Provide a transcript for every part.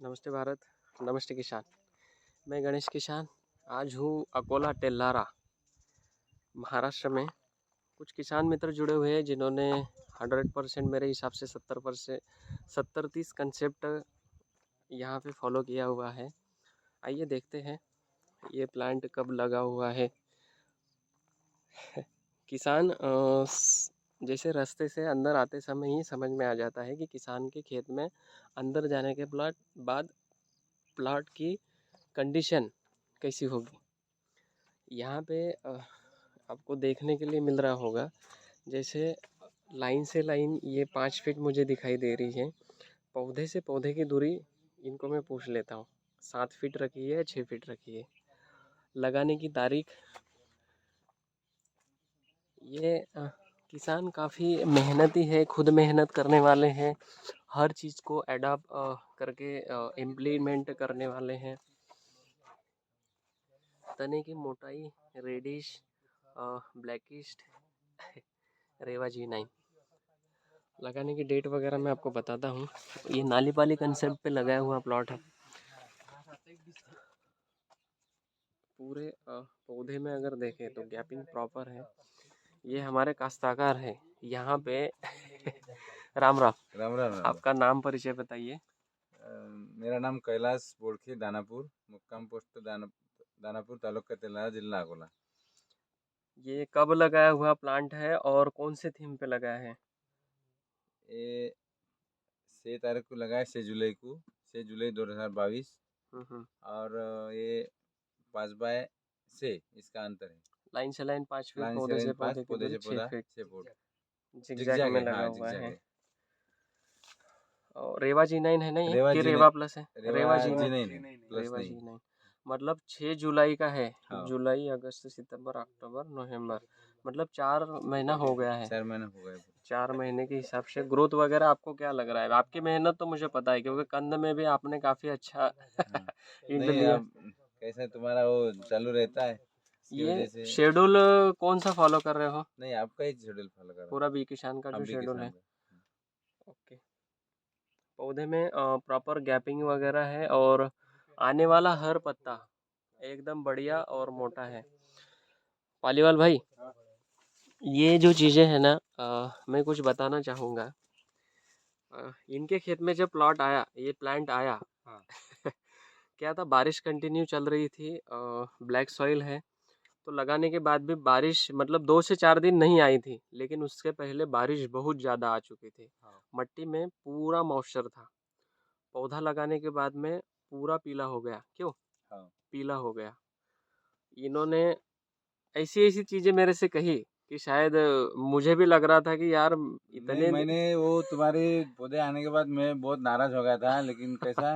नमस्ते भारत, नमस्ते किसान। मैं गणेश किसान आज हूँ अकोला टेल्हारा महाराष्ट्र में। कुछ किसान मित्र जुड़े हुए हैं जिन्होंने 100% मेरे हिसाब से 70% 70-30 कंसेप्ट यहाँ पे फॉलो किया हुआ है। आइए देखते हैं ये प्लांट कब लगा हुआ है। किसान जैसे रास्ते से अंदर आते समय ही समझ में आ जाता है कि किसान के खेत में अंदर जाने के बाद प्लाट की कंडीशन कैसी होगी। यहाँ पे आपको देखने के लिए मिल रहा होगा, जैसे लाइन से लाइन ये 5 फीट मुझे दिखाई दे रही है। पौधे से पौधे की दूरी इनको मैं पूछ लेता हूँ, 7 फीट रखी है, 6 फीट रखी है। लगाने की तारीख ये किसान काफ़ी मेहनती है, खुद मेहनत करने वाले हैं, हर चीज़ को एडाप्ट करके इम्प्लीमेंट करने वाले हैं। तने की मोटाई रेडिश ब्लैकिस्ट रेवा G9। लगाने की डेट वगैरह मैं आपको बताता हूँ। ये नाली पाली कंसेप्ट पे लगाया हुआ प्लॉट है। पूरे पौधे में अगर देखें तो गैपिंग प्रॉपर है। ये हमारे काश्तकार है यहाँ पे। राम राम। राम राम राम। आपका नाम परिचय बताइए। मेरा नाम कैलाश बोड़खे, दानापुर, मुक्काम पोस्ट दानापुर, तालुका तेल्हारा, जिला अकोला। ये कब लगाया हुआ प्लांट है और कौन से थीम पे लगाया है? ये 6 तारीख को लगाया, 6 जुलाई को, 6 जुलाई 2022। और ये 5 बाय 6 इसका अंतर है। लाइन से लाइन 5 फीट, लाइन से पौधे लाइन से 5, पौधे की पौधे दूरी से 6 पौधा फीट 6 फुट। जिगजैग जिगजैग में है, लगा हाँ हुआ जिगजैग है। है। और रेवा G9 है नहीं रेवा कि जी रेवा प्लस है? रेवा रेवा जी G9। नहीं प्लस रेवा नहीं। G9 मतलब 6 जुलाई का है। हाँ। जुलाई, अगस्त, सितंबर, अक्टूबर, नवंबर, मतलब 4 महीना हो गया है। 4 महीने हो गए। 4 महीने के हिसाब से ग्रोथ वगैरह आपको क्या लग रहा है? आपकी मेहनत तो मुझे पता है, क्योंकि कंद में भी आपने काफ़ी अच्छा ईल्ड नहीं, लिया। अब कैसा तुम्हारा वो चालू रहता है, इसकी ये वजह से। शेड्यूल कौन सा फॉलो कर रहे हो? नहीं, आपका ही शेड्यूल फॉलो कर रहा पूरा बी किसान का हूँ, जो आप भी शेड्यूल है। किसान का। ओके। पौधे में प्रॉपर गैपिंग वगैरह है और आने वाला हर पत्ता एकदम बढ़िया और मोटा है। पालीवाल भाई, ये जो चीज़ें हैं ना, मैं कुछ बताना चाहूँगा। इनके खेत में जब प्लॉट आया, ये प्लांट आया, हाँ। क्या था, बारिश कंटिन्यू चल रही थी, ब्लैक सॉइल है, तो लगाने के बाद भी बारिश मतलब 2 से 4 दिन नहीं आई थी, लेकिन उसके पहले बारिश बहुत ज़्यादा आ चुकी थी। हाँ। मट्टी में पूरा मॉइस्चर था। पौधा लगाने के बाद में पूरा पीला हो गया। क्यों हाँ। पीला हो गया? इन्होंने ऐसी ऐसी चीज़ें मेरे से कही कि शायद मुझे भी लग रहा था कि यार नहीं, इतने मैंने वो तुम्हारे पौधे आने के बाद मैं बहुत नाराज हो गया था, लेकिन कैसा,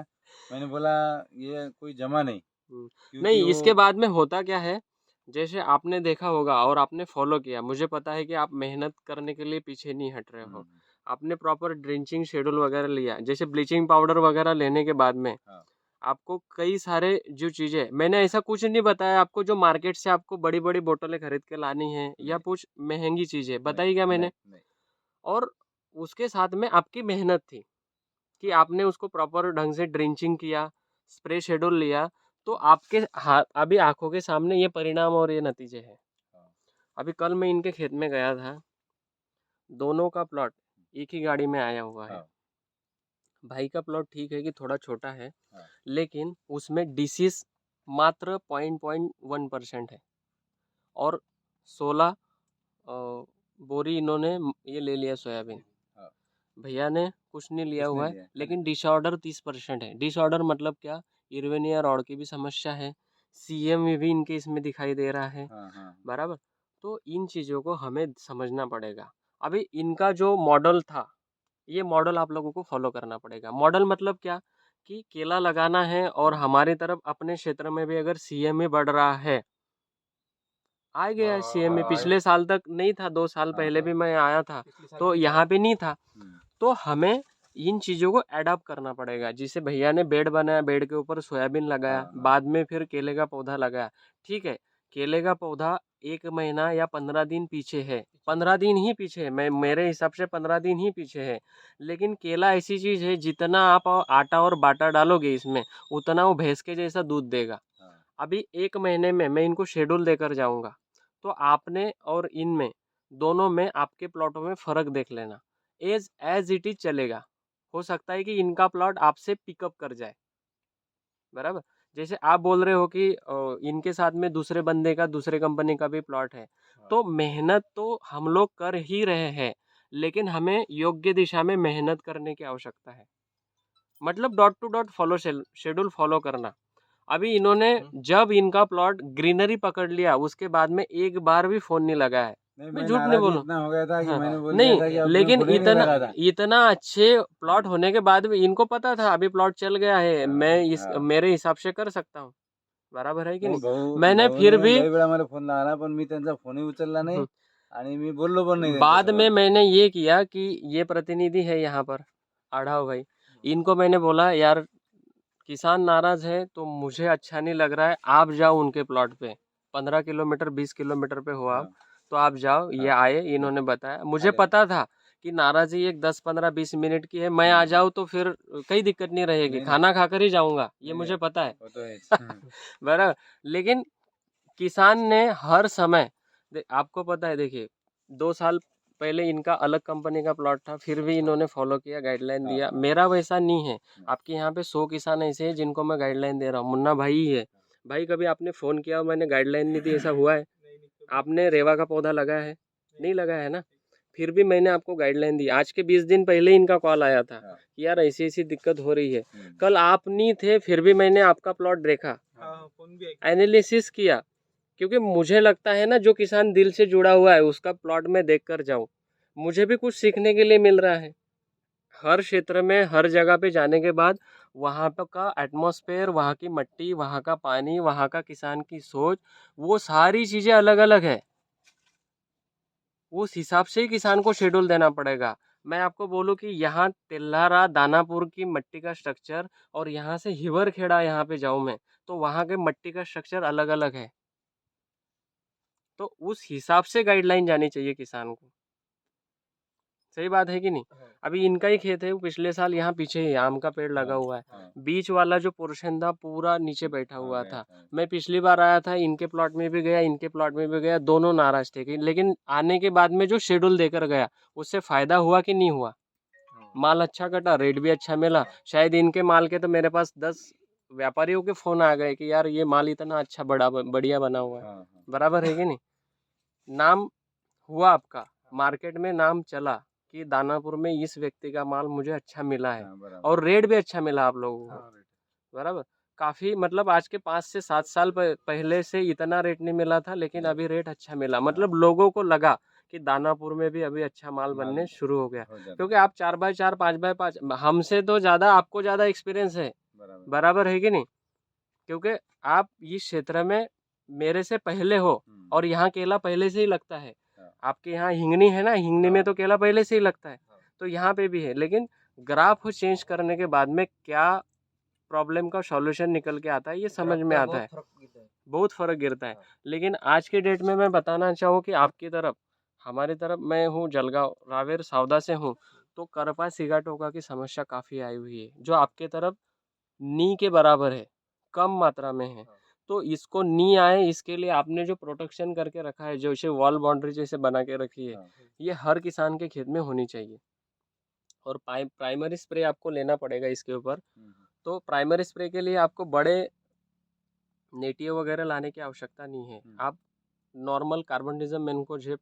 मैंने बोला ये कोई जमा नहीं, क्योंकि नहीं, वो इसके बाद में होता क्या है, जैसे आपने देखा होगा और आपने फॉलो किया, मुझे पता है कि आप मेहनत करने के लिए पीछे नहीं हट रहे हो। आपने प्रॉपर ड्रिंचिंग शेड्यूल वगैरह लिया, जैसे ब्लीचिंग पाउडर वगैरह लेने के बाद में हाँ। आपको कई सारे जो चीज़ें, मैंने ऐसा कुछ नहीं बताया आपको जो मार्केट से आपको बड़ी बड़ी बोतलें खरीद के लानी है या कुछ महंगी चीज़ें बताई क्या मैंने? नहीं। और उसके साथ में आपकी मेहनत थी कि आपने उसको प्रॉपर ढंग से ड्रिंचिंग किया, स्प्रे शेड्यूल लिया, तो आपके अभी आंखों के सामने ये परिणाम और ये नतीजे हैं। हाँ। अभी कल मैं इनके खेत में गया था, दोनों का प्लॉट एक ही गाड़ी में आया हुआ है। हाँ। भाई का प्लॉट ठीक है कि थोड़ा छोटा है, हाँ। लेकिन उसमें डिसीज मात्र 0.1% है और 16 बोरी इन्होंने ये ले लिया सोयाबीन। हाँ। भैया ने कुछ नहीं लिया कुछ नहीं हुआ है, लिया, लेकिन डिसऑर्डर 30% है। डिसऑर्डर मतलब क्या? इरवेनिया रॉड की भी समस्या है, CM भी इनके इसमें दिखाई दे रहा है। हाँ। हाँ। बराबर। तो इन चीज़ों को हमें समझना पड़ेगा। अभी इनका जो मॉडल था, ये मॉडल आप लोगों को फॉलो करना पड़ेगा। मॉडल मतलब क्या कि केला लगाना है और हमारी तरफ अपने क्षेत्र में भी अगर CM बढ़ रहा है, आ गया CM पिछले साल तक नहीं था, 2 साल पहले भी मैं आया था तो यहाँ पे नहीं था। तो हमें इन चीज़ों को एडॉप्ट करना पड़ेगा। जिसे भैया ने बेड बनाया, बेड के ऊपर सोयाबीन लगाया, बाद में फिर केले का पौधा लगाया, ठीक है। केले का पौधा 1 महीना या 15 दिन पीछे है, 15 दिन ही पीछे है, मैं मेरे हिसाब से 15 दिन ही पीछे है। लेकिन केला ऐसी चीज़ है, जितना आप आटा और बाटा डालोगे इसमें, उतना वो भैंस के जैसा दूध देगा। अभी 1 महीने में मैं इनको शेड्यूल देकर जाऊंगा, तो आपने और इनमें दोनों में आपके प्लॉटों में फ़र्क देख लेना। एज इट इज चलेगा। हो सकता है कि इनका प्लॉट आपसे पिकअप कर जाए, बराबर। जैसे आप बोल रहे हो कि इनके साथ में दूसरे बंदे का, दूसरे कंपनी का भी प्लॉट है, तो मेहनत तो हम लोग कर ही रहे हैं, लेकिन हमें योग्य दिशा में मेहनत करने की आवश्यकता है। मतलब dot to dot follow, schedule follow करना। अभी इन्होंने जब इनका प्लॉट ग्रीनरी पकड़ लिया, उसके बाद में एक बार भी फोन नहीं लगाया है। मैं झूठ नहीं बोलूं। इतना हो गया था कि हाँ, मैंने बोल नहीं, दिया था कि अब लेकिन मैं खुद ही नहीं इतना लगा था। इतना अच्छे प्लॉट होने के बाद भी इनको पता था अभी प्लॉट चल गया है, मैं इस मेरे हिसाब से कर सकता हूँ, बराबर है की नाही, नाही। मैंने फिर भाऊने भी लय वेळा मला फोन लावला, पण मी त्यांचा फोनही उचलला नाही आणि मी बोललो पण नाही बाद में त्यांच्यासोबत. मैंने ये किया कि ये प्रतिनिधि है यहाँ पर, आढ़ाव भाई, इनको मैंने बोला यार किसान नाराज है तो मुझे अच्छा नहीं लग रहा है, आप जाओ उनके प्लॉट पे, 15 किलोमीटर 20 किलोमीटर पे हो आप, तो आप जाओ। ये आए, इन्होंने बताया, मुझे पता था कि नाराजी एक 10-15-20 मिनट की है, मैं आ जाऊँ तो फिर कोई दिक्कत नहीं रहेगी, खाना खाकर ही जाऊंगा, ये मुझे पता है। वो तो है। बराबर। लेकिन किसान ने हर समय आपको पता है, देखिए 2 साल पहले इनका अलग कंपनी का प्लॉट था, फिर भी इन्होंने फॉलो किया, गाइडलाइन दिया। मेरा वैसा नहीं है। आपके यहाँ पे 100 किसान ऐसे हैं जिनको मैं गाइडलाइन दे रहा हूँ। मुन्ना भाई ही है। भाई कभी आपने फ़ोन किया और मैंने गाइडलाइन नहीं दी, ऐसा हुआ है? आपने रेवा का पौधा लगाया है? नहीं लगाया है ना? फिर भी मैंने आपको गाइडलाइन दी। आज के 20 दिन पहले इनका कॉल आया था कि यार ऐसी ऐसी दिक्कत हो रही है। कल आप नहीं थे, फिर भी मैंने आपका प्लॉट देखा, एनालिसिस किया, क्योंकि मुझे लगता है ना, जो किसान दिल से जुड़ा हुआ है उसका प्लॉट में देख कर जाऊँ, मुझे भी कुछ सीखने के लिए मिल रहा है। हर क्षेत्र में, हर जगह पे जाने के बाद वहाँ पर का एटमॉस्फेयर, वहाँ की मिट्टी, वहाँ का पानी, वहाँ का किसान की सोच, वो सारी चीज़ें अलग अलग है। उस हिसाब से ही किसान को शेड्यूल देना पड़ेगा। मैं आपको बोलूँ कि यहाँ तेल्हारा, दानापुर की मिट्टी का स्ट्रक्चर और यहाँ से हिवरखेड़ा यहाँ पे जाऊँ मैं, तो वहाँ के मिट्टी का स्ट्रक्चर अलग अलग है। तो उस हिसाब से गाइडलाइन जानी चाहिए किसान को। सही बात है कि नहीं? अभी इनका ही खेत है, वो पिछले साल यहाँ पीछे ही आम का पेड़ लगा हुआ है, बीच वाला जो पोर्शन था पूरा नीचे बैठा हुआ था। मैं पिछली बार आया था, इनके प्लॉट में भी गया, इनके प्लॉट में भी गया, दोनों नाराज थे। लेकिन आने के बाद में जो शेड्यूल देकर गया, उससे फायदा हुआ कि नहीं हुआ? माल अच्छा कटा, रेट भी अच्छा मिला। शायद इनके माल के तो मेरे पास 10 व्यापारियों के फोन आ गए कि यार ये माल इतना अच्छा बढ़िया बना हुआ है। बराबर है कि नहीं? नाम हुआ आपका, मार्केट में नाम चला कि दानापुर में इस व्यक्ति का माल मुझे अच्छा मिला है, और रेट भी अच्छा मिला आप लोगों को। बराबर। काफ़ी, मतलब आज के 5 से 7 साल पहले से इतना रेट नहीं मिला था, लेकिन अभी रेट अच्छा मिला। मतलब लोगों को लगा कि दानापुर में भी अभी अच्छा माल बनने शुरू हो गया, क्योंकि आप 4x4 5x5, हमसे तो ज़्यादा आपको ज़्यादा एक्सपीरियंस है। बराबर है कि नहीं? क्योंकि आप इस क्षेत्र में मेरे से पहले हो, और यहाँ केला पहले से ही लगता है। आपके यहाँ हिंगनी है ना, हिंगनी में तो केला पहले से ही लगता है, तो यहाँ पे भी है। लेकिन ग्राफ चेंज करने के बाद में क्या प्रॉब्लम का सॉल्यूशन निकल के आता है, ये समझ में आता है। बहुत फर्क गिरता है। लेकिन आज के डेट में मैं बताना चाहूँ कि आपकी तरफ, हमारी तरफ, मैं हूँ जलगांव रावेर सावदा से हूँ, तो करपा सिगाटोका की समस्या काफ़ी आई हुई है, जो आपके तरफ नी के बराबर है, कम मात्रा में है। तो इसको नी आए, इसके लिए आपने जो प्रोटेक्शन करके रखा है, जैसे वॉल बाउंड्री जैसे बना के रखी है, ये हर किसान के खेत में होनी चाहिए। और प्राइमरी स्प्रे आपको लेना पड़ेगा इसके ऊपर। तो प्राइमरी स्प्रे के लिए आपको बड़े नेटिव वगैरह लाने की आवश्यकता नहीं है। आप नॉर्मल कार्बनडिज़म मैनकोजेब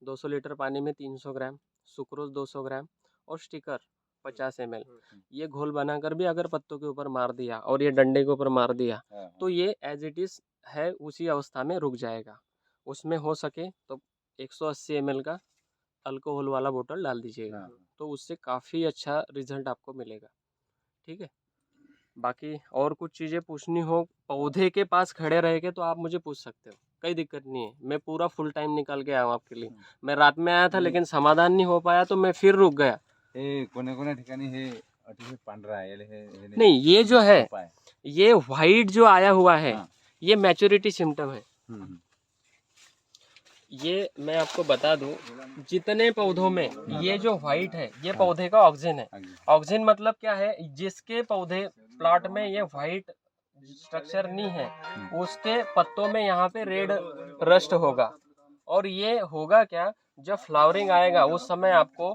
200 लीटर पानी में 300 ग्राम, सुक्रोज 200 ग्राम और स्टिकर 50 ml, ये घोल बनाकर भी अगर पत्तों के ऊपर मार दिया और ये डंडे के ऊपर मार दिया, तो ये एज इट इज़ है उसी अवस्था में रुक जाएगा। उसमें हो सके तो 180 ml का अल्कोहल वाला बोतल डाल दीजिएगा, तो उससे काफ़ी अच्छा रिजल्ट आपको मिलेगा। ठीक है। बाकी और कुछ चीज़ें पूछनी हो पौधे के पास खड़े रह के, तो आप मुझे पूछ सकते हो, कोई दिक्कत नहीं है। मैं पूरा फुल टाइम निकाल के आया हूँ आपके लिए। मैं रात में आया था, लेकिन समाधान नहीं हो पाया, तो मैं फिर रुक गया। कोण्या ठिकाणी हे अतिशय पांढरा आहे, नहीं, ये जो है, ये व्हाइट जो आया हुआ है, ये मैच्योरिटी सिम्टम है। हम्म, ये मैं आपको बता दूं, जितने पौधों में ये जो व्हाइट है ये हाँ। पौधे का ऑक्सीजन है। आगे। ऑक्सीजन मतलब क्या है, जिसके पौधे प्लॉट में ये व्हाइट स्ट्रक्चर नहीं है उसके पत्तों में यहाँ पे रेड रस्ट होगा। और ये होगा क्या, जब फ्लावरिंग आएगा उस समय आपको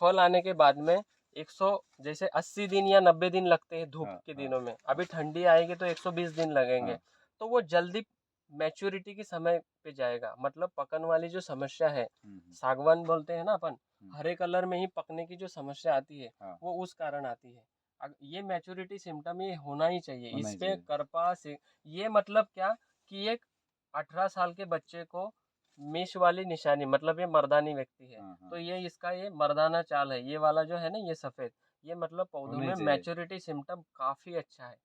फल आने के बाद में 100 जैसे 80 दिन या 90 दिन लगते हैं धूप हाँ, के हाँ। दिनों में, अभी ठंडी आएगी तो 120 दिन लगेंगे। हाँ। तो वो जल्दी मैच्योरिटी के समय पे जाएगा, मतलब पकन वाली जो समस्या है, सागवान बोलते हैं ना अपन, हरे कलर में ही पकने की जो समस्या आती है हाँ। वो उस कारण आती है। ये मैच्योरिटी सिम्टम ये होना ही चाहिए, होना ही इस पे चाहिए। करपा से ये मतलब क्या कि एक 18 साल के बच्चे को मिश वाली निशानी, मतलब ये मर्दानी व्यक्ति है। हाँ, हाँ। तो ये इसका ये मर्दाना चाल है, ये वाला जो है ना ये सफेद, ये मतलब पौधों होना ही में चाहिए। मैच्योरिटी सिम्टम काफी अच्छा है,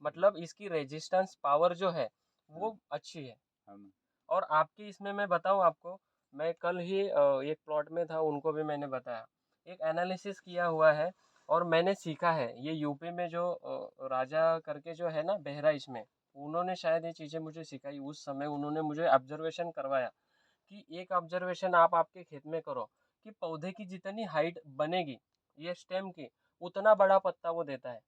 मतलब इसकी रेजिस्टेंस पावर जो है वो अच्छी है। हाँ। और आपकी इसमें मैं बताऊं आपको, मैं कल ही एक प्लॉट में था, उनको भी मैंने बताया, एक एनालिसिस किया हुआ है और मैंने सीखा है। ये यूपी में जो राजा करके जो है ना बहराइच में, उन्होंने शायद ये चीज़ें मुझे सिखाई। उस समय उन्होंने मुझे ऑब्जर्वेशन करवाया कि एक ऑब्जर्वेशन आप आपके खेत में करो कि पौधे की जितनी हाइट बनेगी ये स्टेम की, उतना बड़ा पत्ता वो देता है।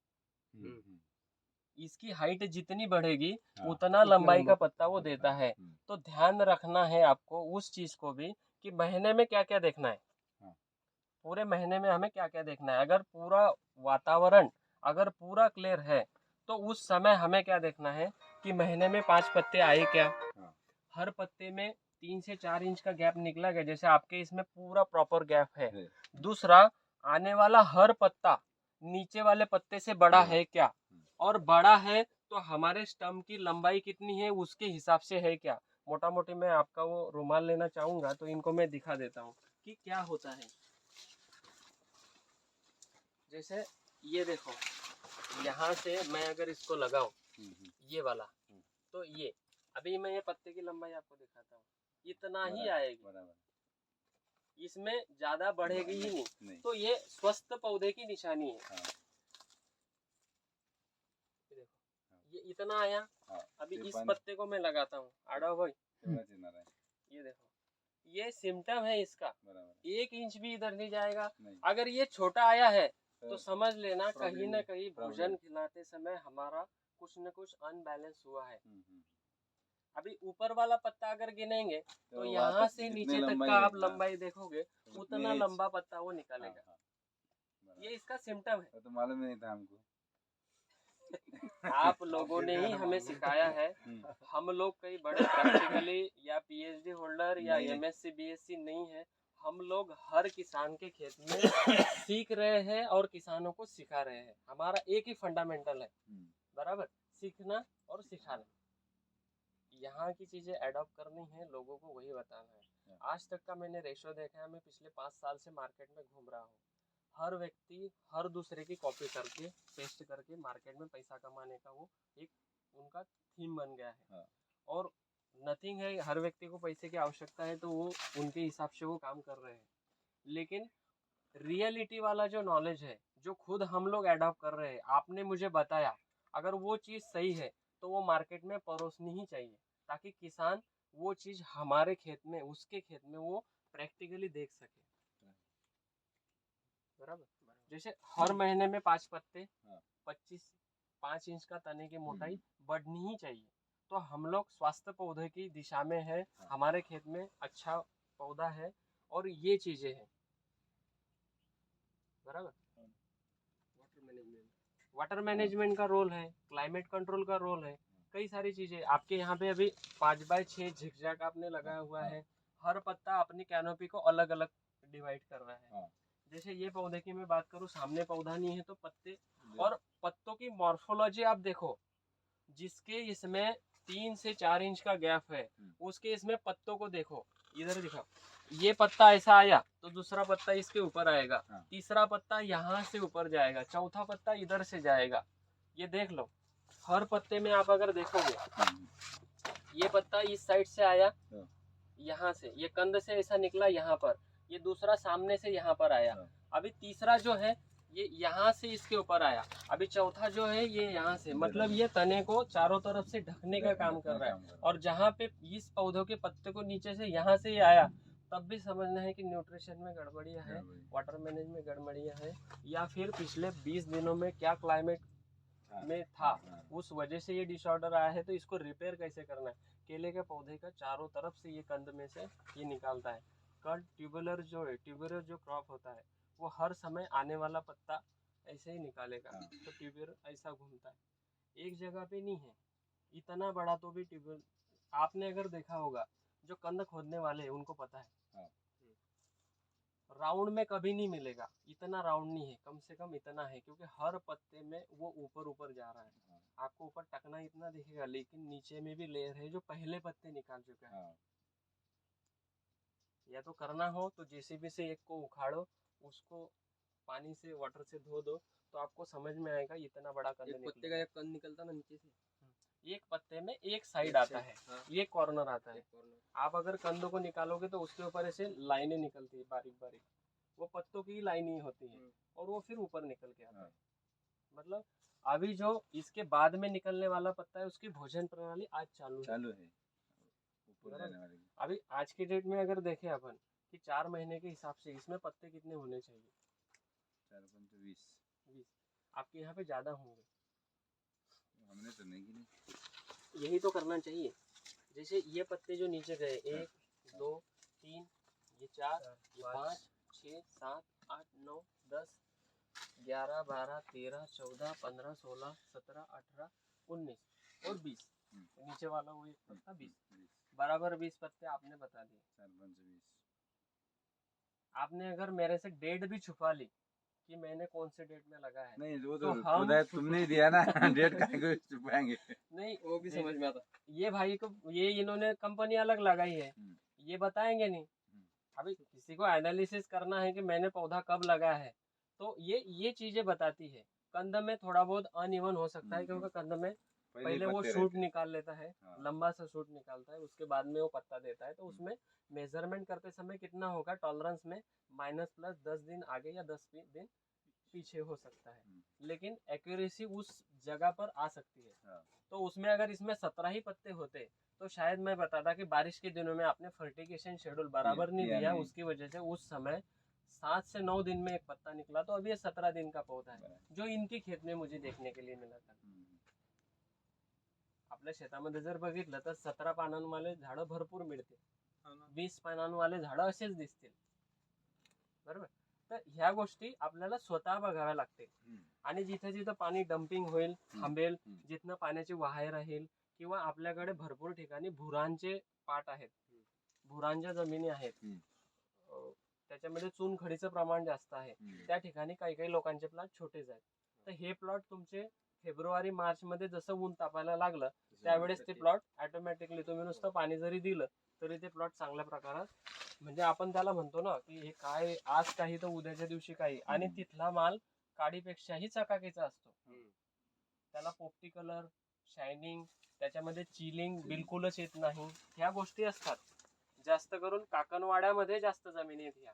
इसकी हाइट जितनी बढ़ेगी हाँ, उतना लंबाई का पत्ता वो देता है। हम्म, तो ध्यान रखना है आपको उस चीज को भी कि महीने में क्या क्या देखना है, हाँ। पूरे महीने में हमें क्या क्या देखना है। अगर पूरा वातावरण अगर पूरा क्लियर है तो उस समय हमें क्या देखना है कि महीने में 5 पत्ते आए क्या, हाँ। हर पत्ते में 3 से 4 इंच का गैप निकला गया, जैसे आपके इसमें पूरा प्रॉपर गैप है। दूसरा, आने वाला हर पत्ता नीचे वाले पत्ते से बड़ा है क्या, और बड़ा है तो हमारे स्टम्प की लंबाई कितनी है उसके हिसाब से है क्या। मोटा मोटी मैं आपका वो रुमाल लेना चाहूंगा तो इनको मैं दिखा देता हूँ कि क्या होता है। जैसे ये देखो, यहाँ से मैं अगर इसको लगाऊं ये वाला, तो ये अभी मैं ये पत्ते की लंबाई आपको दिखाता हूँ, इतना ही आएगी, इसमें ज्यादा बढ़ेगी ही नहीं। तो ये स्वस्थ पौधे की निशानी है। हाँ। ये इतना आया। अभी इस पत्ते को मैं लगाता हूँ, आड़ा भाई ये देखो, ये सिम्टम है इसका, 1 इंच भी इधर नहीं जाएगा। अगर ये छोटा आया है तो समझ लेना कहीं ना कहीं भोजन खिलाते समय हमारा कुछ न कुछ अनबैलेंस हुआ है। अभी ऊपर वाला पत्ता अगर गिनेंगे तो यहाँ से नीचे तक का आप लंबाई देखोगे उतना लंबा पत्ता वो निकालेगा। ये इसका सिम्टम है। तो मालूम नहीं था हमको। आप लोगों ने ही हमें सिखाया है। हम लोग कई बड़े प्रैक्टिकली या पीएचडी होल्डर या एमएससी बीएससी नहीं है, हम लोग हर किसान के खेत में सीख रहे हैं और किसानों को सिखा रहे हैं। हमारा एक ही फंडामेंटल है, बराबर, सीखना और सिखाना। यहाँ की चीजें एडॉप्ट करनी है, लोगों को वही बताना है। आज तक का मैंने रेशो देखा है, मैं पिछले 5 साल से मार्केट में घूम रहा हूँ, हर व्यक्ति हर दूसरे की कॉपी करके पेस्ट करके मार्केट में पैसा कमाने का वो एक उनका थीम बन गया है। और नथिंग है, हर व्यक्ति को पैसे की आवश्यकता है तो वो उनके हिसाब से वो काम कर रहे हैं। लेकिन रियलिटी वाला जो नॉलेज है जो खुद हम लोग एडॉप्ट कर रहे हैं, आपने मुझे बताया, अगर वो चीज़ सही है तो वो मार्केट में परोसनी ही चाहिए, ताकि किसान वो चीज़ हमारे खेत में उसके खेत में वो प्रैक्टिकली देख सके। बराबर, जैसे हर महीने में 5 पत्ते 5 इंच का तने की मोटाई बढ़नी ही चाहिए। तो हम लोग स्वास्थ्य पौधे की दिशा में है, हमारे खेत में अच्छा पौधा है और ये चीजें हैं। बराबर, वाटर मैनेजमेंट का रोल है, क्लाइमेट कंट्रोल का रोल है, कई सारी चीजें। आपके यहाँ पे अभी 5x6 झिकझैक आपने लगाया हुआ है, हर पत्ता अपनी कैनोपी को अलग अलग डिवाइड कर रहा है। जैसे ये पौधे की मैं बात करूँ, सामने पौधा नहीं है तो पत्ते और पत्तों की मॉर्फोलॉजी आप देखो, जिसके इसमें 3 से 4 इंच का गैप है उसके इसमें पत्तों को देखो, इधर दिखाओ, ये पत्ता ऐसा आया तो दूसरा पत्ता इसके ऊपर आएगा, तीसरा पत्ता यहाँ से ऊपर जाएगा, चौथा पत्ता इधर से जाएगा। ये देख लो, हर पत्ते में आप अगर देखोगे, ये पत्ता इस साइड से आया, यहाँ से ये कंद से ऐसा निकला यहाँ पर, ये दूसरा सामने से यहाँ पर आया, अभी तीसरा जो है ये यहाँ से इसके ऊपर आया, अभी चौथा जो है ये यहाँ से, मतलब ये तने को चारों तरफ से ढकने का काम कर रहा है। और जहाँ पे इस पौधों के पत्ते को नीचे से यहाँ से ये आया, तब भी समझना है कि न्यूट्रिशन में गड़बड़ियाँ है, वाटर मैनेजमेंट में गड़बड़ियाँ है, या फिर पिछले 20 दिनों में क्या क्लाइमेट में था, उस वजह से ये डिसऑर्डर आया है। तो इसको रिपेयर कैसे करना है? केले के पौधे का चारों तरफ से ये कंद में से ये निकालता है। कल ट्यूबुलर जो है, ट्यूबुलर जो क्रॉप होता है, वो हर समय आने वाला पत्ता ऐसे ही निकालेगा। तो ट्यूबुलर ऐसा घूमता है, एक जगह पे नहीं है। इतना बड़ा तो भी ट्यूबुलर, आपने अगर देखा होगा, जो कंद खोदने वाले हैं उनको पता है, राउंड में कभी नहीं मिलेगा, इतना राउंड नहीं है, कम से कम इतना है, क्योंकि हर पत्ते में वो ऊपर ऊपर जा रहा है। आपको ऊपर टकना इतना दिखेगा, लेकिन नीचे में भी लेयर है जो पहले पत्ते निकाल चुका है। या तो करना हो तो जेसीबी से एक को उखाड़ो, उसको पानी से वाटर से धो दो, तो आपको समझ में आएगा इतना बड़ा कंद एक पत्ते का एक कंद निकलता ना नीचे से, एक पत्ते में एक साइड आता है, ये कॉर्नर आता है। आप अगर कंदों को निकालोगे तो उसके ऊपर ऐसे लाइनें निकलती है बारीक बारीक, वो पत्तों की लाइन ही होती है, और वो फिर ऊपर निकल के आता है। मतलब अभी जो इसके बाद में निकलने वाला पत्ता है, उसकी भोजन प्रणाली आज चालू है। अभी आज के डेट में अगर देखें अपन कि 4 महीने के हिसाब से इसमें पत्ते कितने होने चाहिए? 20। आपके यहाँ पे ज्यादा होंगे, हमने तो नहीं गिने। यही तो करना चाहिए। जैसे ये पत्ते जो नीचे गए, 1 2 3, ये 4, ये 5 6 7 8 9 10 11 12 13 14 15 16 17 18 19 और 20, नीचे वाला वो एक पत्ता 20, बराबर 20 पत्ते आपने बता दिए। 4 आपने अगर मेरे से डेट भी छुपा ली कि मैंने कौन से डेट में लगा है, नहीं, वो तो तो हम खुदा तुमने ही दिया ना, डेट का को छुपाएंगे नहीं, वो भी समझ में आता। ये भाई को, ये इन्होंने कंपनी अलग लगाई है, ये बताएंगे नहीं। अभी किसी को एनालिसिस करना है कि मैंने पौधा कब लगा है, तो ये चीजें बताती है। कंद में थोड़ा बहुत अनइवन हो सकता है, क्योंकि कंद में पहले वो शूट निकाल लेता है, लंबा सा शूट निकालता है, उसके बाद में वो पत्ता देता है। तो उसमें मेजरमेंट करते समय कितना होगा टॉलरेंस में, -+10 दिन आगे या 10 दिन पीछे हो सकता है, लेकिन एक्यूरेसी उस जगह पर आ सकती है। तो उसमें अगर इसमें 17 ही पत्ते होते तो शायद मैं बताता कि बारिश के दिनों में आपने फर्टिगेशन शेड्यूल बराबर नहीं दिया, उसकी वजह से उस समय 7 से 9 दिन में एक पत्ता निकला। तो अभी ये 17 दिन का पौधा है, जो इनकी खेत में मुझे देखने के लिए मिला था। आपल्या शेतामध्ये जर बघितलं तर 17 पानांवाले झाडं भरपूर मिळते, 20 पानांवाले झाडं असेच दिसतील, बरोबर? तर ह्या गोष्टी आपल्याला स्वतः बघाव्या लागतील। आणि जिथे जिथे पाणी डम्पिंग होईल, थांबेल, जिथनं पाण्याची वाहाय राहील, किंवा आपल्याकडे भरपूर ठिकाणी भुरांचे पाट आहेत, भुरांच्या जमिनी आहेत, त्याच्यामध्ये चुनखडीचं प्रमाण जास्त आहे, त्या ठिकाणी काही काही लोकांचे प्लॉट छोटेच आहेत। तर हे प्लॉट तुमचे फेब्रुवारी मार्च मध्ये जसं ऊन तापायला लागलं, त्यावेळेस ते प्लॉट ऑटोमॅटिकली तुम्ही नुसतं पाणी जरी दिलं तरी ते प्लॉट चांगल्या प्रकारात, म्हणजे आपण त्याला म्हणतो ना की हे काय आज काही तर उद्याच्या दिवशी काही, आणि तिथला माल काडीपेक्षाही चकाकीचा असतो, त्याला पोपटी कलर, शायनिंग, त्याच्यामध्ये चिलिंग बिलकुलच येत नाही, ह्या गोष्टी असतात। जास्त करून काकणवाड्यामध्ये जास्त जमिनी आहेत ह्या,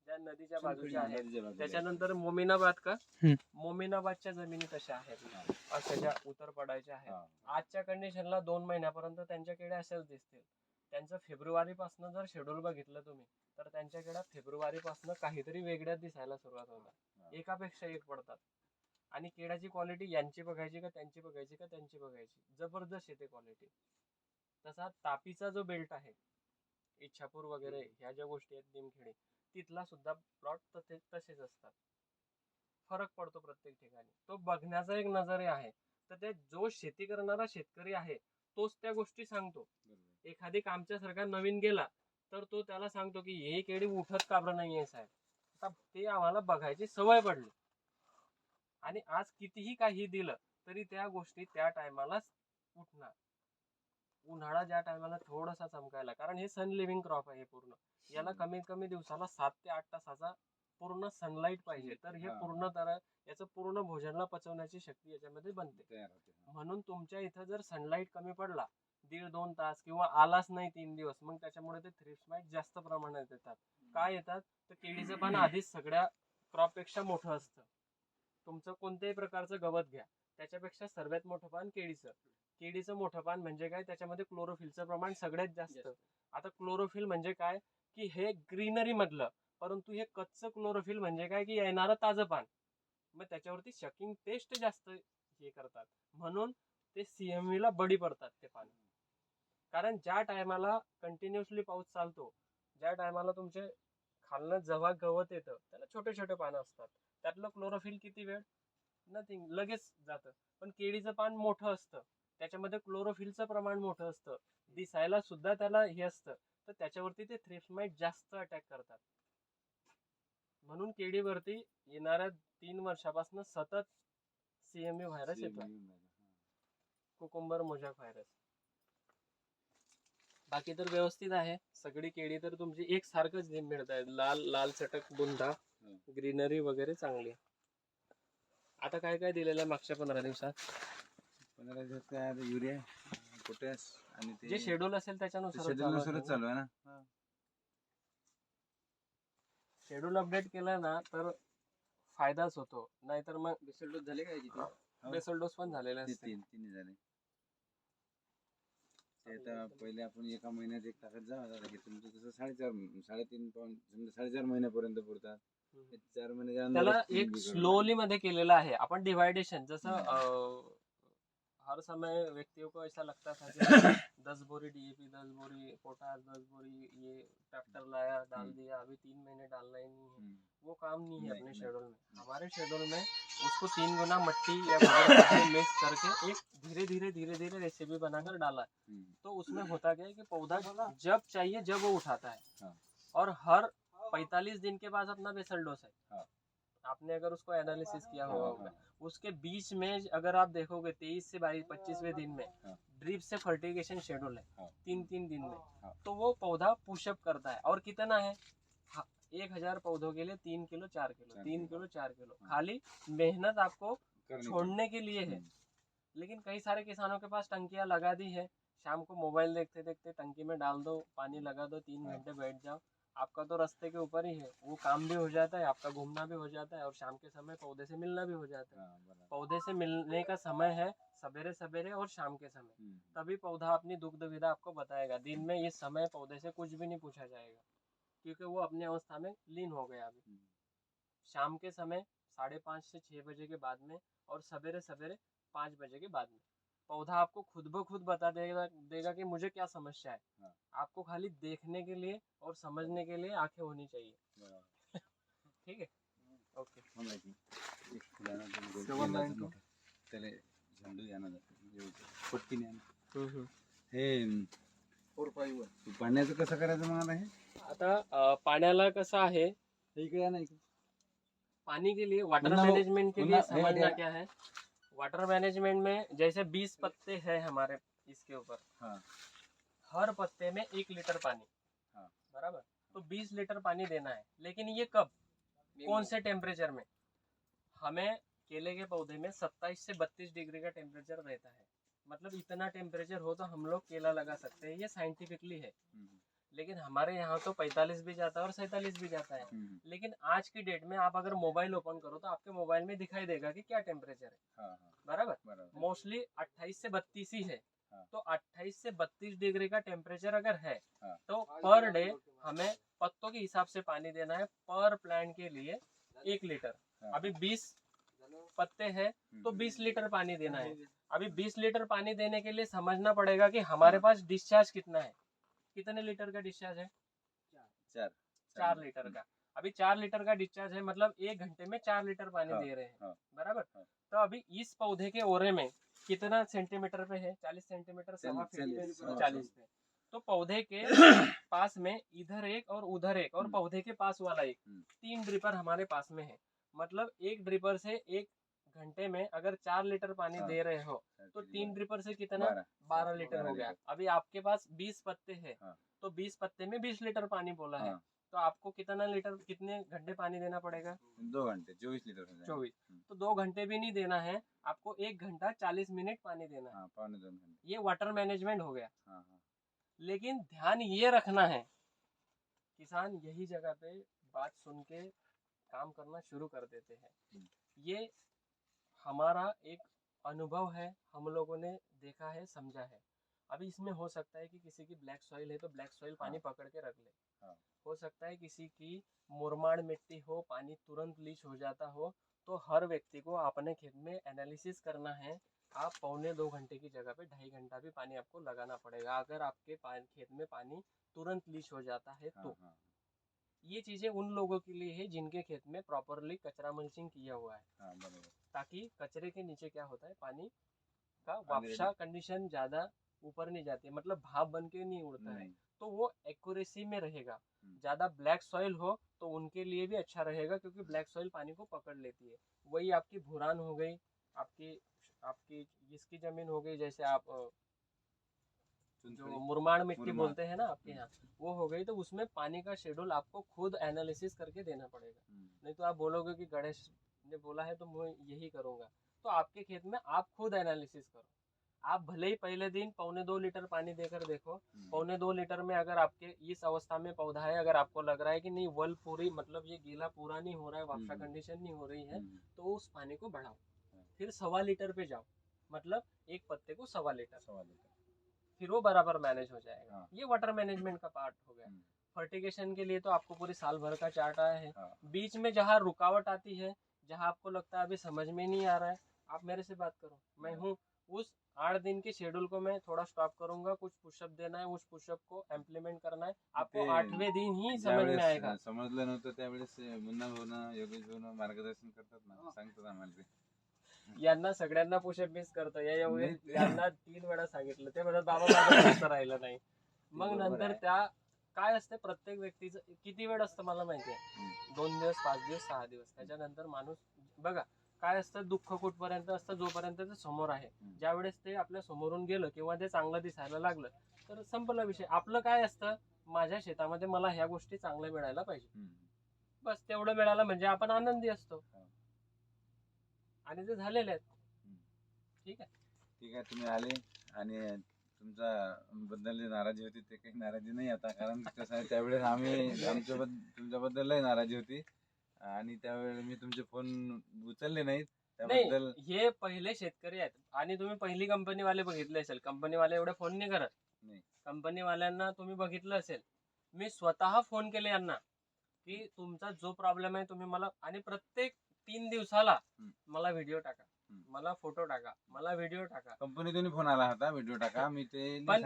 ज्या नदीच्या बाजूच्या आहेत। त्याच्यानंतर मोमिनाबाद का, मोमिनाबादच्या जमिनी तशा आहेत, अशा ज्या उतर पडायच्या आहेत, आजच्या कंडिशनला 2 महिन्यापर्यंत त्यांच्याकडे असेच दिसतील। त्यांचं फेब्रुवारीपासून जर शेड्यूल बघितलं तुम्ही, तर त्यांच्याकडे फेब्रुवारीपासून काहीतरी वेगळ्याच दिसायला सुरुवात होतात, एकापेक्षा एक पडतात। आणि केळाची क्वालिटी यांची बघायची का त्यांची बघायची का त्यांची बघायची, जबरदस्त येते क्वालिटी। तसा तापीचा जो बेल्ट आहे, इच्छापूर वगैरे ह्या ज्या गोष्टी आहेत, निमखेडी, तिथला सुद्धा प्लॉट तसेच असतात, फरक पडतो प्रत्येक ठिकाणी। तो बघण्याचा एक नजरे आहे, तर ते जो शेती करणारा शेतकरी आहे तोच त्या गोष्टी सांगतो। एखादी कामच्यासारखा नवीन गेला तर तो त्याला सांगतो की हे केळी उठत का बरं नाहीये साहेब, आता ते आम्हाला बघायची सवय पडली, आणि आज कितीही काही दिलं तरी त्या गोष्टी त्या टायमालाच उठणार। उन्हाळा ज्या टायमाला थोडासा चमकायला, कारण हे सन लिव्हिंग क्रॉप आहे पूर्ण, याला कमीत कमी दिवसाला 7 ते 8 तासाचा पूर्ण सनलाईट पाहिजे, तर हे पूर्ण याचं पूर्ण भोजनाला पचवण्याची शक्ती याच्यामध्ये बनते। म्हणून तुमच्या इथं जर सनलाईट कमी पडला 1.5-2 तास किंवा आलाच नाही 3 दिवस, मग त्याच्यामुळे ते थ्रिप्स माइट जास्त प्रमाणात येतात। काय येतात तर केळीचं पान आधीच सगळ्या क्रॉप पेक्षा मोठं असतं, तुमचं कोणत्याही प्रकारचं गवत घ्या, त्याच्यापेक्षा सर्वात मोठं पान केळीचं. केळीचं मोठं पान म्हणजे काय, त्याच्यामध्ये क्लोरोफिलचं प्रमाण सगळ्यात जास्त. आता क्लोरोफिल म्हणजे काय, की हे ग्रीनरी मधलं, परंतु हे कच्चं क्लोरोफिल म्हणजे काय, की येणारं ताजं पान. मग त्याच्यावरती शकिंग टेस्ट जास्त हे करतात, म्हणून ते CMV ला बळी पडतात ते पान. कारण ज्या टायमाला कंटिन्युअसली पाऊस चालतो, ज्या टायमाला तुमचे खालनं जेव्हा गवत येतं त्याला छोटे छोटे पानं असतात, त्यातलं क्लोरोफिल किती वेळ, नथिंग, लगेच जातं. पण केळीचं पान मोठं असतं, त्याच्यामध्ये क्लोरोफिलचं प्रमाण मोठं असतं, दिसायला सुद्धा त्याला हे असतं, तर त्याच्यावरती ते थ्रिप्स माइट जास्त अटॅक करतात. म्हणून केळीवरती येणाऱ्या 3 वर्षापासून सतत CMV व्हायरस येतो, कुकुंबर मोजॅक व्हायरस. बाकी तर व्यवस्थित आहे, सगळी केळी तर तुमची एक सारखंच मिळत आहे, लाल लाल चटक बुंदा, ग्रीनरी वगैरे चांगली. आता काय काय दिलेलं आहे मागच्या 15 दिवसात? 15 दिवसात काय आता युरिया, पोटॅश आणि जे ते शेड्यूल असेल त्याच्यानुसार शेड्यूलनुसारच चालू आहे ना. शेड्यूल अपडेट केलं ना तर फायदाच होतो, नाहीतर मग बेसल डोस झाले का याची ते? बेसल डोस पण झालेला ते असते. तीन झाले. ते आता पहिले आपण एका महिन्यात एक टाकत जा, आता हे तुमचं कसं 3.5 पाऊंड समजा 4.5 महिन्यापर्यंत पुरतात. 4 महिन्याच्या अंदर त्याला एक स्लोली मध्ये केलेलं आहे आपण डिवाइडेशन, जसं हर समय व्यक्तियों को ऐसा लगता था कि 10 बोरी DAP, 10 बोरी पोटास, 10 बोरी ये ट्रैक्टर लाया डाल दिया, अभी 3 महीने डालना ही नहीं है, वो काम नहीं है अपने शेड्यूल में. हमारे शेड्यूल में उसको 3 गुना मट्टी या मिक्स करके एक धीरे धीरे धीरे धीरे रेसिपी बनाकर डाला. तो उसमें होता क्या है कि पौधा जब चाहिए जब वो उठाता है, और हर 45 दिन के बाद अपना बेसल डोज है. आपने अगर उसको एनालिसिस किया होगा, उसके बीच में अगर आप देखोगे 23 से 25वें दिन में ड्रिप से फर्टिगेशन शेड्यूल है 3 दिन में, तो वो पौधा पुशअप करता है. और कितना है, 1000 पौधों के लिए 3 किलो 4 किलो 3 किलो 4 किलो, खाली मेहनत आपको छोड़ने के लिए है. लेकिन कई सारे किसानों के पास टंकियां लगा दी है, शाम को मोबाइल देखते देखते टंकी में डाल दो, पानी लगा दो, 3 घंटे बैठ जाओ, आपका तो रास्ते के ऊपर ही है, वो काम भी हो जाता है, आपका घूमना भी हो जाता है, और शाम के समय पौधे से मिलना भी हो जाता है. पौधे से मिलने का समय है सवेरे सवेरे और शाम के समय, तभी पौधा अपनी दुग्ध विधा आपको बताएगा. दिन में इस समय पौधे से कुछ भी नहीं पूछा जाएगा, क्योंकि वो अपनी अवस्था में लीन हो गया. अभी शाम के समय 5:30 से 6 बजे के बाद में, और सवेरे सवेरे 5 बजे के बाद में पौधा आपको खुद ब खुद बता देगा कि मुझे क्या समस्या है. आपको खाली देखने के लिए और समझने के लिए आंखें होनी चाहिए. ठीक है, ओके. त्याला झेंडू आणा जातो, पटकीने आणा. हे पाण्याचं कसं करायचं मग आता हे? आता पाण्याला कसं आहे, इकडे आणा इकडे. पानी के लिए वाटर मुन्ना वो- मैनेजमेंट के लिए मुन्ना- समझना क्या है. वाटर मैनेजमेंट में जैसे 20 पत्ते हैं हमारे इसके ऊपर, हर पत्ते में 1 लीटर पानी, बराबर, तो 20 लीटर पानी देना है. लेकिन ये कब, कौन से टेम्परेचर में, हमें केले के पौधे में 27 से 32 डिग्री का टेम्परेचर रहता है. मतलब इतना टेम्परेचर हो तो हम लोग केला लगा सकते हैं, ये साइंटिफिकली है. लेकिन हमारे यहाँ तो 45 भी जाता है और 47 भी जाता है. लेकिन आज की डेट में आप अगर मोबाइल ओपन करो तो आपके मोबाइल में दिखाई देगा कि क्या टेम्परेचर है. बराबर, मोस्टली 28 से 32 ही है. तो 28 से 32 डिग्री का टेम्परेचर अगर है तो पर डे हमें पत्तों के हिसाब से पानी देना है. पर प्लांट के लिए 1 लीटर. अभी 20 पत्ते हैं तो 20 लीटर पानी देना है. अभी 20 लीटर पानी देने के लिए समझना पड़ेगा कि हमारे पास डिस्चार्ज कितना है. कितने लीटर का डिस्चार्ज है? 4 लीटर का. अभी 4 लीटर का डिस्चार्ज है, मतलब 1 घंटे में 4 लीटर पानी दे रहे हैं. बराबर. तो अभी इस पौधे के ओरे में कितना सेंटीमीटर पे है, 40 सेंटीमीटर, 40 पे. तो पौधे के पास में इधर एक और उधर एक, और पौधे के पास वाला एक, 3 ड्रिपर हमारे पास में है. मतलब एक ड्रिपर से 1 घंटे में अगर 4 लीटर पानी दे रहे हो तो 3 ड्रिपर से कितना, 12 लीटर हो गया. अभी आपके पास 20 पत्ते हैं तो 20 पत्ते में 20 लीटर पानी बोला है. तो आपको कितना लीटर, कितने घंटे पानी देना पड़ेगा? 2 घंटे 24 लीटर. 24. तो 2 घंटे भी नहीं देना है आपको, 1 घंटा 40 मिनट पानी देना है. पौने 2 घंटे. ये वाटर मैनेजमेंट हो गया. लेकिन ध्यान ये रखना है, किसान यही जगह पे बात सुन के काम करना शुरू कर देते हैं. ये हमारा एक अनुभव है, हम लोगों ने देखा है, समझा है। अभी इसमें हो सकता है कि किसी की ब्लैक सॉइल है तो ब्लैक सॉइल पानी पकड़ के रख ले। हाँ। हो सकता है किसी की मुरमाड मिट्टी हो, पानी तुरंत लीच हो जाता हो। तो हर व्यक्ति को अपने खेत में एनालिसिस करना है। आप 1.25 घंटे की जगह पे 2.5 घंटा भी पानी आपको लगाना पड़ेगा, अगर आपके खेत में पानी तुरंत लीच हो जाता है तो। हाँ, ये चीजें उन लोगों के लिए है जिनके खेत में प्रॉपरली कचरा मल्चिंग किया हुआ है, हाँ, बराबर। ताकि कचरे के नीचे क्या होता है, पानी का पानी वापसा कंडीशन ज्यादा ऊपर नहीं जाती है, मतलब भाप बन के नहीं उड़ता है, नहीं। तो वो एक्यूरेसी में रहेगा। हम्म। ज्यादा ब्लैक सॉइल हो तो उनके लिए भी अच्छा रहेगा, क्योंकि ब्लैक सॉइल पानी को पकड़ लेती है। वही आपकी भूरान हो गई, आपकी आपकी इसकी जमीन हो गई, जैसे आप जो मुरमाड मिट्टी मुरमाड। बोलते हैं ना आपके यहाँ, वो हो गई, तो उसमें पानी का शेड्यूल आपको खुद एनालिसिस करके देना पड़ेगा। नहीं तो आप बोलोगे कि गणेश ने बोला है तो मैं यही करूंगा, तो आपके खेत में आप खुद एनालिसिस करो। आप भले ही पहले दिन 1.25 लीटर पानी देकर देखो, 1.25 लीटर में अगर आपके इस अवस्था में पौधा है, अगर आपको लग रहा है कि नहीं वल पूरी, मतलब ये गीला पूरा नहीं हो रहा है, वापसा कंडीशन नहीं हो रही है, तो उस पानी को बढ़ाओ। फिर 1.25 लीटर पे जाओ, मतलब एक पत्ते को 1.25 लीटर, फिर वो बराबर मैनेज हो जाएगा। हाँ। ये वाटर मैनेजमेंट का पार्ट हो गया। फर्टिगेशन के लिए तो आपको पूरी साल भर का चार्ट आया है। हाँ। बीच में जहाँ रुकावट आती है, जहाँ आपको लगता है अभी समझ में नहीं आ रहा है, आप मेरे से बात करो, मैं हूँ। उस 8 दिन के शेड्यूल को मैं थोड़ा स्टॉप करूंगा, कुछ पुशअप देना है, उस पुशअप को इम्प्लीमेंट करना है, आपको 8वें दिन ही समझ में आएगा। समजलं नव्हतं त्यावेळेस मुन्ना भाऊन, योगेश भाऊन मार्गदर्शन करतात ना, सांगतात आम्हाला ते. यांना सगळ्यांना पुशअप मिस करतो या एवढे, यांना 3 वेळा सांगितलं, ते म्हणत बाबा माझं जास्त राहिलं नाही. मग नंतर त्या काय असते, प्रत्येक व्यक्तीचं किती वेळ असतं मला माहिती आहे, 2 दिवस, 5 दिवस, 6 दिवस, त्याच्यानंतर माणूस बघा काय असतं, दुःख कुठपर्यंत असतं, जोपर्यंत ते समोर आहे. ज्यावेळेस ते आपल्या समोरून गेलं किंवा ते चांगलं दिसायला लागलं तर संपला विषय. आपलं काय असतं, माझ्या शेतामध्ये मला ह्या गोष्टी चांगल्या मिळायला पाहिजे, बस तेवढं मिळालं म्हणजे आपण आनंदी असतो, आणि ते झालेले आहेत. ठीक आहे. ठीक आहे, तुम्ही आले आणि तुमचा बद्दल नाराजी होती ते काही नाराजी नाही आता, कारण कसं आहे त्यावेळेस आम्ही तुमच्याबद्दल लय नाराजी होती, आणि त्यावेळेस मी तुमचे फोन उचलले नाहीत त्याबद्दल. नाही, हे पहिले शेतकरी आहेत, आणि तुम्ही पहिली कंपनी वाले बघितले असेल, कंपनी वाले एवढे फोन नाही करत. नाही. कंपनी वाल्यांना तुम्ही बघितलं असेल, मी स्वतः फोन केले यांना की तुमचा जो प्रॉब्लेम आहे तुम्ही मला, आणि प्रत्येक 3 दिवसाला मला व्हिडिओ टाका, मला फोटो टाका, मला व्हिडिओ टाका. कंपनीतून फोन आला होता, व्हिडिओ टाका, मी ते पण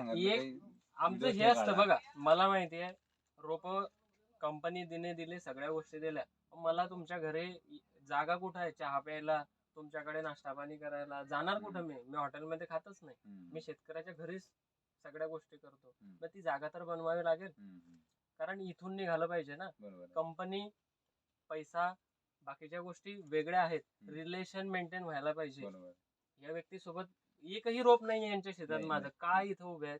आमचं हे असतं बघा, मला माहिती आहे, रोप कंपनी दिले, सगळ्या गोष्टी दिल्या, मला तुमच्या घरी जागा कुठं आहे चहा प्यायला, तुमच्याकडे नाश्ता पाणी करायला, जाणार कुठं? मी हॉटेलमध्ये खातच नाही, मी शेतकऱ्याच्या घरीच सगळ्या गोष्टी करतो. मग ती जागा तर बनवावी लागेल, कारण इथून निघालं पाहिजे ना. कंपनी, पैसा, बाकीच्या गोष्टी वेगळ्या आहेत, रिलेशन मेंटेन व्हायला पाहिजे. या व्यक्तीसोबत एकही रोप नाही यांच्या शेतात माझं, काय इथं उभे आहेत,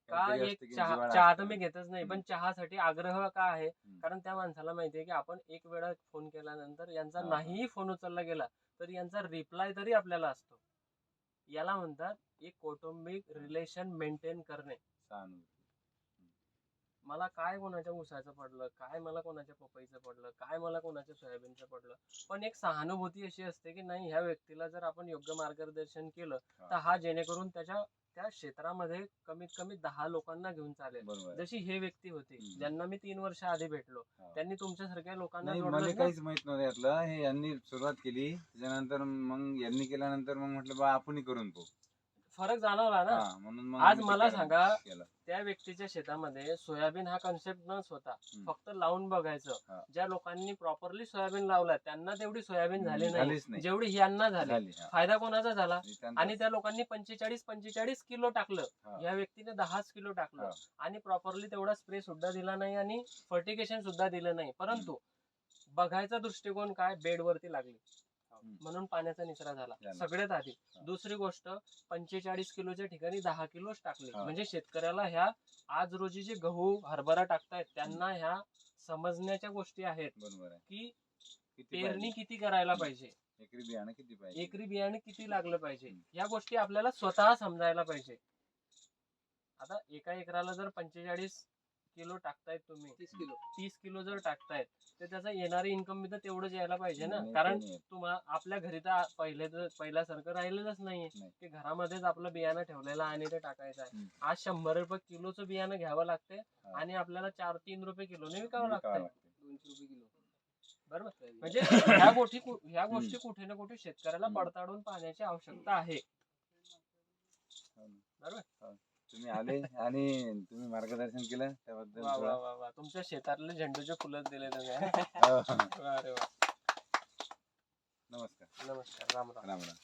का एक चहा तर मी घेतच नाही, पण चहासाठी आग्रह का आहे, कारण त्या माणसाला माहितीये की आपण एक वेळा फोन केल्यानंतर यांचा नाहीही फोन उचलला गेला तर यांचा रिप्लाय तरी आपल्याला असतो. याला म्हणतात एक कौटुंबिक रिलेशन मेंटेन करणे. मला काय कोणाच्या ऊसाचं पडलं, काय मला कोणाच्या पपईचं पडलं, काय मला कोणाच्या सोयाबीनचं पडलं, पण एक सहानुभूती अशी असते की नाही, ह्या व्यक्तीला जर आपण योग्य मार्गदर्शन केलं तर हा जेणेकरून त्या क्षेत्रामध्ये कमीत कमी 10 लोकांना घेऊन चालेल. जशी हे व्यक्ती होते ज्यांना मी 3 वर्ष आधी भेटलो, त्यांनी तुमच्यासारख्या लोकांना मला काहीच माहित नव्हतं यातलं, हे यांनी सुरुवात केली, त्याच्यानंतर मग यांनी केल्यानंतर मग म्हटलं बा आपणही करून पाहू, फरक जाणवला ना. म्हणून आज मला सांगा, त्या व्यक्तीच्या शेतामध्ये सोयाबीन हा कन्सेप्ट नच होता, फक्त लावून बघायचं. ज्या लोकांनी प्रॉपरली सोयाबीन लावला त्यांना तेवढी सोयाबीन झाली नाही जेवढी यांना झाली. फायदा कोणाचा झाला? आणि त्या लोकांनी 45 किलो टाकलं, या व्यक्तीने 10 किलो टाकलं, आणि प्रॉपरली तेवढा स्प्रे सुद्धा दिला नाही आणि फर्टिगेशन सुद्धा दिलं नाही. परंतु बघायचा दृष्टिकोन काय, बेडवरती लागली म्हणून पाण्याचा निचरा झाला सगळ्यात आधी. दुसरी गोष्ट, 45 किलोच्या ठिकाणी 10 किलोच टाकले, म्हणजे शेतकऱ्याला ह्या आज रोजी जे गहू हरभरा टाकतायत त्यांना ह्या समजण्याच्या गोष्टी आहेत की पेरणी किती करायला पाहिजे, एकरी बियाणे किती लागलं पाहिजे, या गोष्टी आपल्याला स्वतः समजायला पाहिजे. आता एका एकराला जर 45 किलो टाकतायत तुम्ही, 30 किलो 30 किलो जर टाकतायत तर त्याचा येणारी इन्कम बी तर तेवढंच यायला पाहिजे ना. नाही, कारण ते नाही. आपल्या घरी तर पहिल्यासारखं राहिलेलंच नाहीये नाही. की घरामध्येच आपलं बियाणं ठेवलेलं आणि ते टाकायचं आहे. हम्म. आज 100 रुपये किलोचं बियाणं घ्यावं लागते हा. आणि आपल्याला 4-3 रुपये किलोने विकावं विकावं लागतंय. लागते. 200 रुपये किलो बरोबर. म्हणजे ह्या गोष्टी कुठे ना कुठे शेतकऱ्याला हम्म. पडताळून पाहण्याची आवश्यकता आहे. हो ना. बरोबर. हो. तुम्ही आले आणि तुम्ही मार्गदर्शन केलं त्याबद्दल वा वा थोडं- वा वा, तुमच्या शेतातले झेंडूचे फुलंच दिले तुम्ही. हो. वा रे वा. नमस्कार. नमस्कार, राम राम. राम राम.